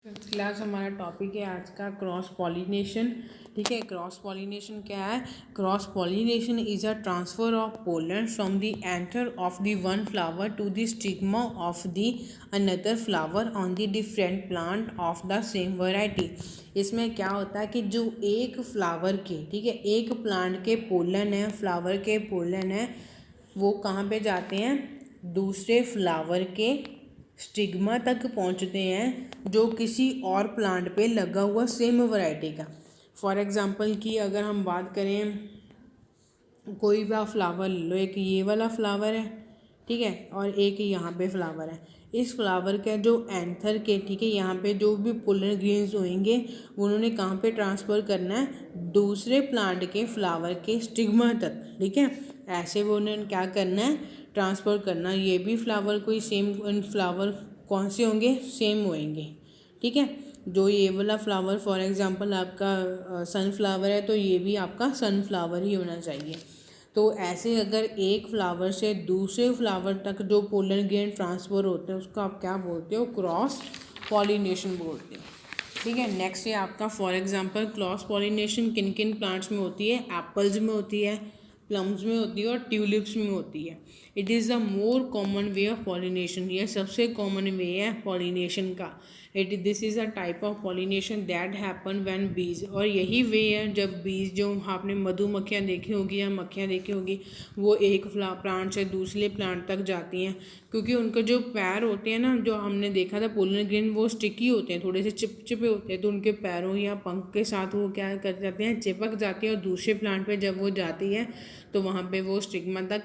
Class हमारा topic है आज का क्रॉस पॉलिनेशन। ठीक है, क्रॉस पॉलिनेशन क्या है? Cross pollination is a transfer of pollen from the anther of the one flower to the stigma of the another flower on the different plant of the same variety. इसमें क्या होता है कि जो एक flower के, ठीक है, एक प्लांट के पोलन है, फ्लावर के पोलन है, वो कहाँ पे जाते हैं? दूसरे फ्लावर के स्टिग्मा तक पहुंचते हैं जो किसी और प्लांट पे लगा हुआ सेम वैरायटी का। फॉर एग्जांपल कि अगर हम बात करें, कोई भी आप फ्लावर ले लो, एक ये वाला फ्लावर है, ठीक है, और एक यहाँ पे फ्लावर है। इस फ्लावर का जो एंथर के, ठीक है, यहाँ पे जो भी पोलन ग्रेन्स होंगे उन्होंने कहाँ पे ट्रांसफ़र करना है? दूसरे प्लांट के फ्लावर के स्टिग्मा तक। ठीक है, ऐसे वो उन्होंने क्या करना है? ट्रांसफ़र करना। ये भी फ्लावर कोई सेम फ्लावर कौन से होंगे? सेम होंगे। ठीक है, जो ये वाला फ्लावर फॉर एग्जांपल आपका सनफ्लावर है तो ये भी आपका सनफ्लावर ही होना चाहिए। तो ऐसे अगर एक फ्लावर से दूसरे फ्लावर तक जो पोलन ग्रेन ट्रांसफ़र होते हैं उसको आप क्या बोलते हो? क्रॉस पॉलिनेशन बोलते हो। ठीक है, नेक्स्ट है आपका फॉर एग्जांपल क्रॉस पॉलिनेशन किन किन प्लांट्स में होती है? एप्पल्स में होती है, प्लम्स में होती है और ट्यूलिप्स में होती है। It is the more common way of pollination. यह सबसे कॉमन वे है पॉलिनेशन का। This is a type of pollination that happen when बीज, और यही वे है जब बीज, जो आपने मधुमक्खियाँ देखी होगी या मक्खियाँ देखी होगी, वो एक प्लांट से दूसरे प्लांट तक जाती हैं, क्योंकि उनके जो पैर होते हैं ना, जो हमने देखा था पोलन ग्रेन, वो स्टिकी होते हैं, थोड़े से चिपचिपे होते हैं, तो उनके पैरों या पंख के साथ वो क्या कर जाते हैं? चिपक जाती है, और दूसरे प्लांट पे जब वो जाती है तो वहाँ पे वो स्टिग्मा तक,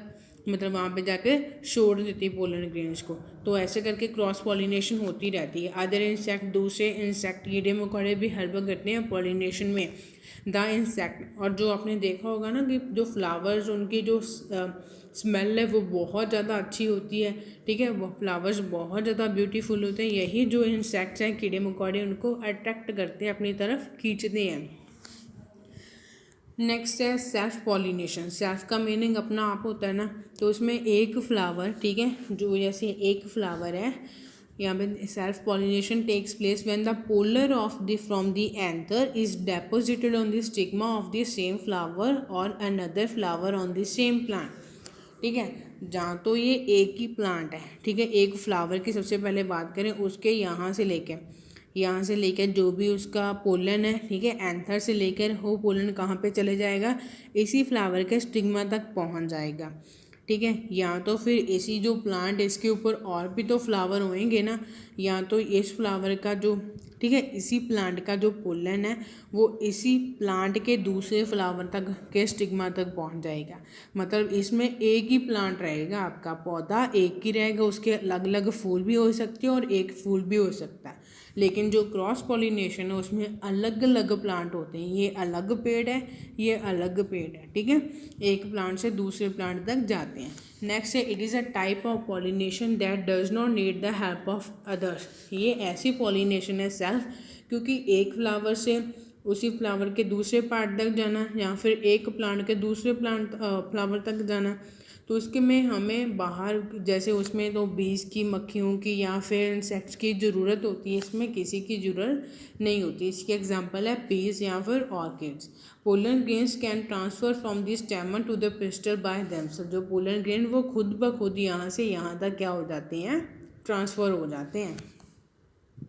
मतलब वहाँ पे जाके छोड़ देती है पोलन ग्रेन्स को। तो ऐसे करके क्रॉस पॉलिनेशन होती रहती है। अदर इंसेक्ट, दूसरे इंसेक्ट, कीड़े मकोड़े भी हेल्प करते हैं पॉलिनेशन में। द इंसेक्ट, और जो आपने देखा होगा ना कि जो फ्लावर्स, उनकी जो स्मेल है वो बहुत ज़्यादा अच्छी होती है। ठीक है, वो फ्लावर्स बहुत ज़्यादा ब्यूटीफुल होते हैं। यही जो इंसेक्ट्स हैं, कीड़े मकोड़े, उनको अट्रैक्ट करते हैं, अपनी तरफ खींचते हैं। नेक्स्ट है सेल्फ पॉलिनेशन। सेल्फ का मीनिंग अपना आप होता है ना, तो उसमें एक फ्लावर, ठीक है, जो जैसे एक फ्लावर है, यहाँ पे self pollination takes place when the pollen of the from the anther is deposited on the stigma of the same flower और another flower on the same plant. ठीक है, जहाँ तो ये एक ही प्लांट है, ठीक है, एक फ्लावर की सबसे पहले बात करें, उसके यहाँ से लेकर जो भी उसका पोलन है, ठीक है, एंथर से लेकर वो पोलन कहाँ पे चले जाएगा? इसी फ्लावर के स्टिग्मा तक पहुँच जाएगा। ठीक है, या तो फिर इसी जो प्लांट, इसके ऊपर और भी तो फ्लावर होंगे ना, या तो इस फ्लावर का जो, ठीक है, इसी प्लांट का जो पोलन है वो इसी प्लांट के दूसरे फ्लावर तक के स्टिग्मा तक पहुंच जाएगा। मतलब इसमें एक ही प्लांट रहेगा, आपका पौधा एक ही रहेगा, उसके अलग अलग फूल भी हो सकते हैं और एक फूल भी हो सकता है। लेकिन जो क्रॉस पॉलिनेशन है उसमें अलग अलग प्लांट होते हैं, ये अलग पेड़ है, ये अलग पेड़ है। ठीक है, एक प्लांट से दूसरे प्लांट तक जाते हैं। नेक्स्ट है it is a type of pollination that does not need the help of others. ये ऐसी पॉलिनेशन है सेल्फ, क्योंकि एक फ्लावर से उसी फ्लावर के दूसरे पार्ट तक जाना, या फिर एक प्लांट के दूसरे फ्लावर तक जाना, तो उसके में हमें बाहर, जैसे उसमें तो बीज की, मक्खियों की या फिर इंसेक्ट्स की ज़रूरत होती है, इसमें किसी की ज़रूरत नहीं होती। इसके एग्जांपल है पीस या फिर orchids. Pollen grains can transfer from the stamen to the pistil by themself. जो पोलन ग्रेन वो खुद ब खुद यहाँ से यहाँ तक क्या हो जाते हैं? ट्रांसफ़र हो जाते हैं।